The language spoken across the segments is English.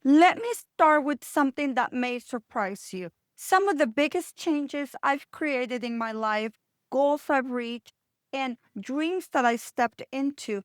Let me start with something that may surprise you. Some of the biggest changes I've created in my life, goals I've reached, and dreams that I stepped into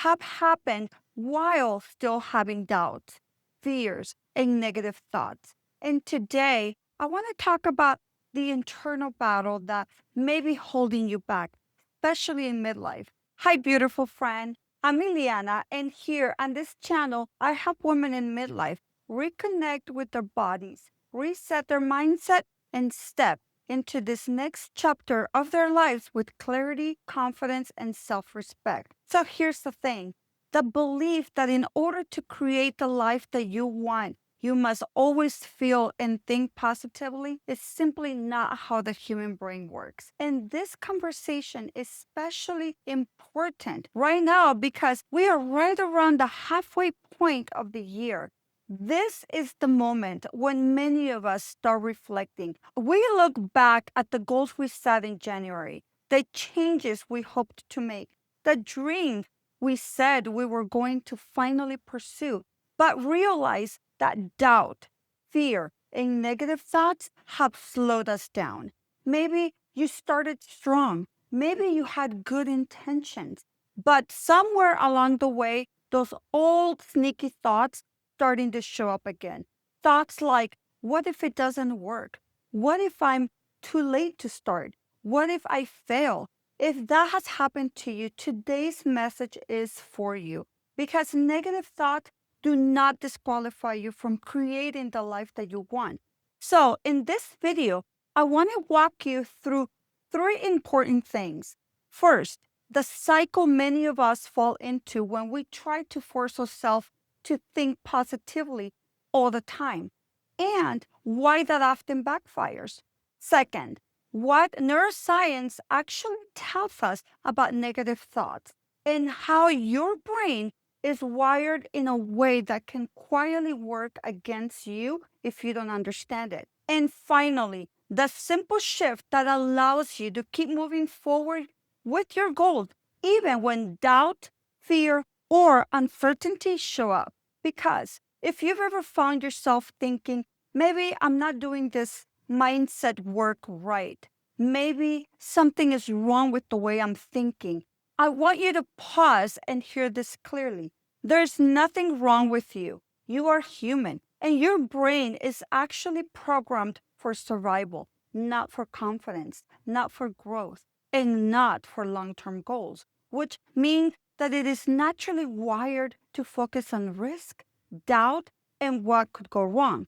have happened while still having doubts, fears, and negative thoughts. And today, I want to talk about the internal battle that may be holding you back, especially in midlife. Hi, beautiful friend. I'm Ileana, and here on this channel, I help women in midlife reconnect with their bodies, reset their mindset, and step into this next chapter of their lives with clarity, confidence, and self respect. So here's the thing, the belief that in order to create the life that you want, you must always feel and think positively is simply not how the human brain works. And this conversation is especially important right now because we are right around the halfway point of the year. This is the moment when many of us start reflecting. We look back at the goals we set in January, the changes we hoped to make, the dreams we said we were going to finally pursue, but realize that doubt, fear, and negative thoughts have slowed us down. Maybe you started strong. Maybe you had good intentions. But somewhere along the way, those old sneaky thoughts starting to show up again. Thoughts like, what if it doesn't work? What if I'm too late to start? What if I fail? If that has happened to you, today's message is for you because negative thoughts do not disqualify you from creating the life that you want. So, in this video, I want to walk you through three important things. First, the cycle many of us fall into when we try to force ourselves to think positively all the time, and why that often backfires. Second, what neuroscience actually tells us about negative thoughts and how your brain is wired in a way that can quietly work against you if you don't understand it. And finally, the simple shift that allows you to keep moving forward with your goal, even when doubt, fear, or uncertainty show up. Because if you've ever found yourself thinking, maybe I'm not doing this mindset work right, maybe something is wrong with the way I'm thinking, I want you to pause and hear this clearly. There's nothing wrong with you. You are human, and your brain is actually programmed for survival, not for confidence, not for growth, and not for long term goals, which means that it is naturally wired to focus on risk, doubt, and what could go wrong.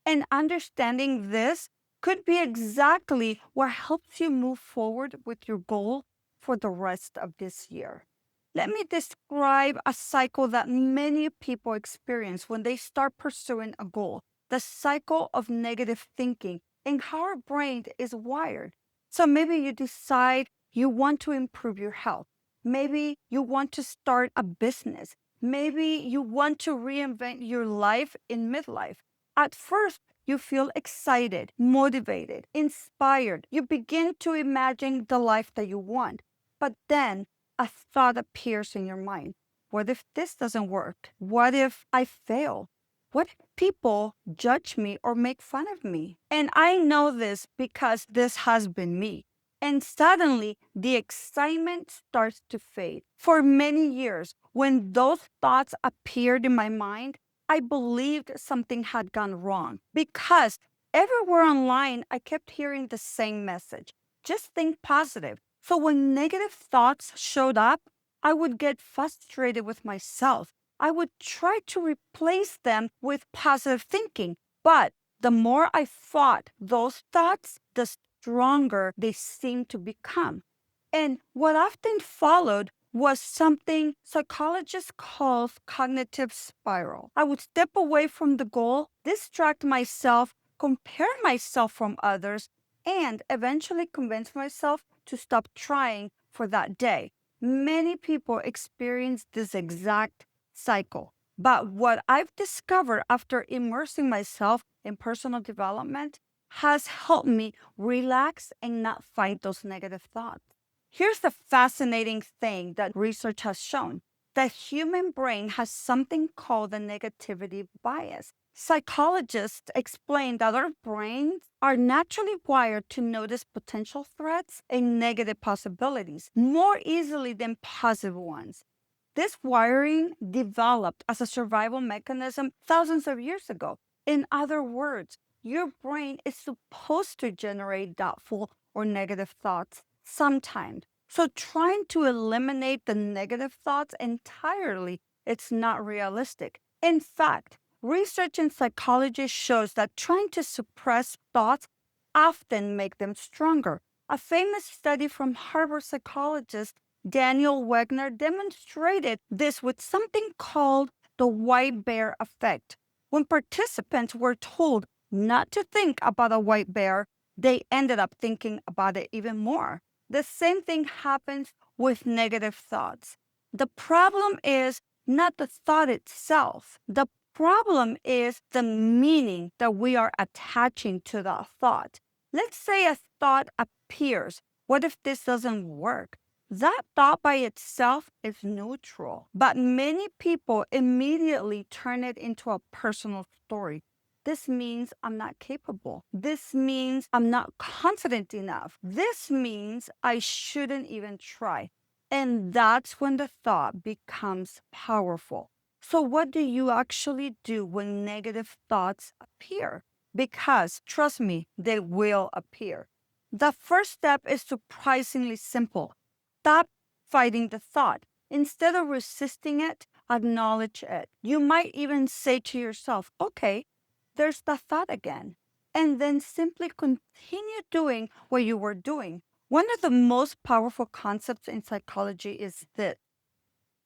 And understanding this could be exactly what helps you move forward with your goal for the rest of this year. Let me describe a cycle that many people experience when they start pursuing a goal, the cycle of negative thinking and how our brain is wired. So maybe you decide you want to improve your health. Maybe you want to start a business. Maybe you want to reinvent your life in midlife. At first, you feel excited, motivated, inspired. You begin to imagine the life that you want. But then a thought appears in your mind. What if this doesn't work? What if I fail? What if people judge me or make fun of me? And I know this because this has been me. And suddenly, the excitement starts to fade. For many years, when those thoughts appeared in my mind, I believed something had gone wrong because everywhere online, I kept hearing the same message. Just think positive. So when negative thoughts showed up, I would get frustrated with myself. I would try to replace them with positive thinking. But the more I fought those thoughts, the stronger they seemed to become. And what often followed was something psychologists call cognitive spiral. I would step away from the goal, distract myself, compare myself from others, and eventually convince myself to stop trying for that day. Many people experience this exact cycle. But what I've discovered after immersing myself in personal development has helped me relax and not fight those negative thoughts. Here's the fascinating thing that research has shown. The human brain has something called the negativity bias. Psychologists explain that our brains are naturally wired to notice potential threats and negative possibilities more easily than positive ones. This wiring developed as a survival mechanism thousands of years ago. In other words, your brain is supposed to generate doubtful or negative thoughts sometimes. So trying to eliminate the negative thoughts entirely, it's not realistic. In fact, research in psychology shows that trying to suppress thoughts often make them stronger. A famous study from Harvard psychologist Daniel Wegner demonstrated this with something called the white bear effect. When participants were told not to think about a white bear, they ended up thinking about it even more. The same thing happens with negative thoughts. The problem is not the thought itself. The problem is the meaning that we are attaching to that thought. Let's say a thought appears. What if this doesn't work? That thought by itself is neutral, but many people immediately turn it into a personal story. This means I'm not capable. This means I'm not confident enough. This means I shouldn't even try. And that's when the thought becomes powerful. So, what do you actually do when negative thoughts appear? Because, trust me, they will appear. The first step is surprisingly simple. Stop fighting the thought. Instead of resisting it, acknowledge it. You might even say to yourself, okay, there's the thought again. And then simply continue doing what you were doing. One of the most powerful concepts in psychology is this: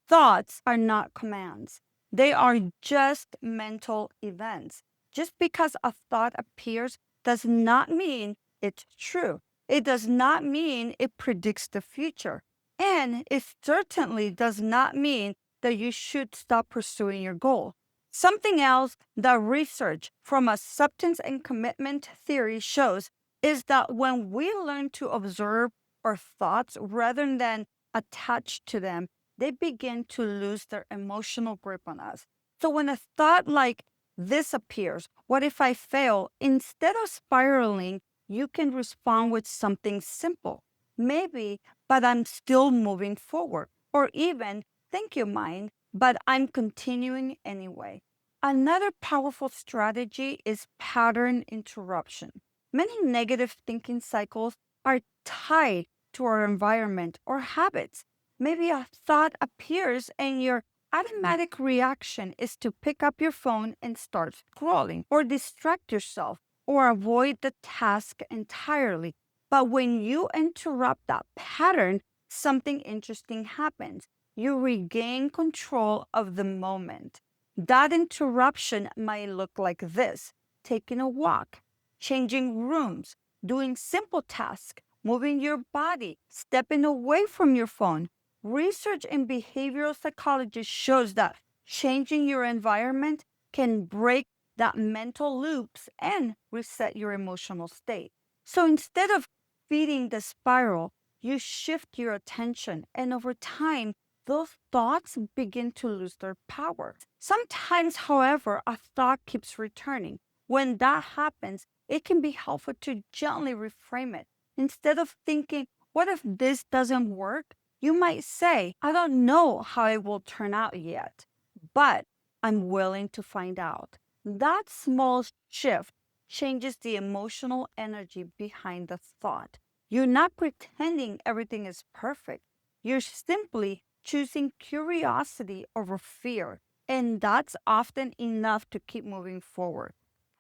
thoughts are not commands, they are just mental events. Just because a thought appears does not mean it's true. It does not mean it predicts the future. And it certainly does not mean that you should stop pursuing your goal. Something else that research from acceptance and commitment theory shows is that when we learn to observe our thoughts rather than attach to them, they begin to lose their emotional grip on us. So when a thought like this appears, what if I fail? Instead of spiraling, you can respond with something simple. Maybe, but I'm still moving forward. Or even, thank you, mind, but I'm continuing anyway. Another powerful strategy is pattern interruption. Many negative thinking cycles are tied to our environment or habits. Maybe a thought appears and your automatic reaction is to pick up your phone and start scrolling, or distract yourself, or avoid the task entirely. But when you interrupt that pattern, something interesting happens. You regain control of the moment. That interruption might look like this: taking a walk, changing rooms, doing simple tasks, moving your body, stepping away from your phone. Research in behavioral psychology shows that changing your environment can break that mental loops and reset your emotional state. So instead of feeding the spiral, you shift your attention, and over time, those thoughts begin to lose their power. Sometimes, however, a thought keeps returning. When that happens, it can be helpful to gently reframe it. Instead of thinking, what if this doesn't work? You might say, I don't know how it will turn out yet, but I'm willing to find out. That small shift changes the emotional energy behind the thought. You're not pretending everything is perfect. You're simply choosing curiosity over fear. And that's often enough to keep moving forward.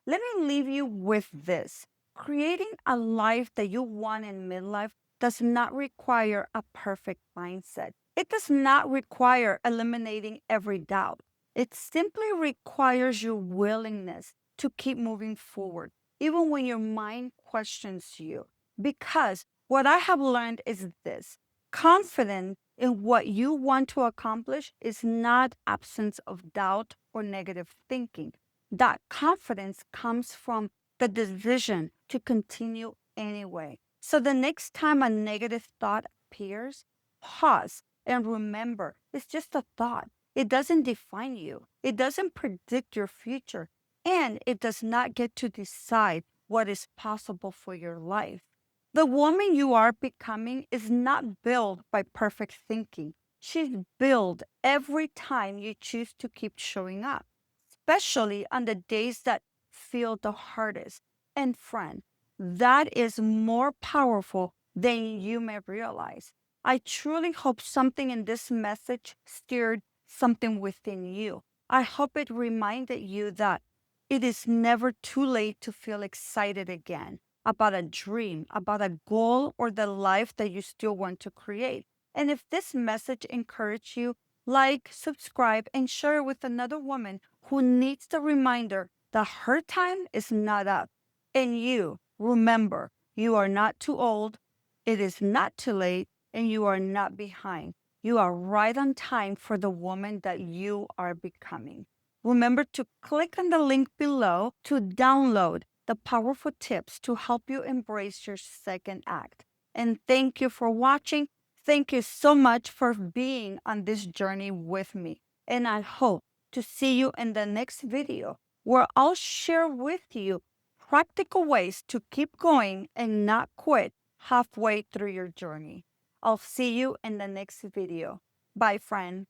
Let me leave you with this: creating a life that you want in midlife does not require a perfect mindset. It does not require eliminating every doubt. It simply requires your willingness to keep moving forward, even when your mind questions you. Because what I have learned is this: confidence in what you want to accomplish is not absence of doubt or negative thinking. That confidence comes from the decision to continue anyway. So the next time a negative thought appears, pause and remember, it's just a thought. It doesn't define you. It doesn't predict your future. and it does not get to decide what is possible for your life. The woman you are becoming is not built by perfect thinking. She's built every time you choose to keep showing up, especially on the days that feel the hardest. And friend, that is more powerful than you may realize. I truly hope something in this message stirred something within you. I hope it reminded you that it is never too late to feel excited again about a dream, about a goal, or the life that you still want to create. And if this message encouraged you, like, subscribe, and share it with another woman who needs the reminder that her time is not up. And you, remember, you are not too old, it is not too late, and you are not behind. You are right on time for the woman that you are becoming. Remember to click on the link below to download the powerful tips to help you embrace your second act. And thank you for watching. Thank you so much for being on this journey with me. And I hope to see you in the next video where I'll share with you practical ways to keep going and not quit halfway through your journey. I'll see you in the next video. Bye, friend.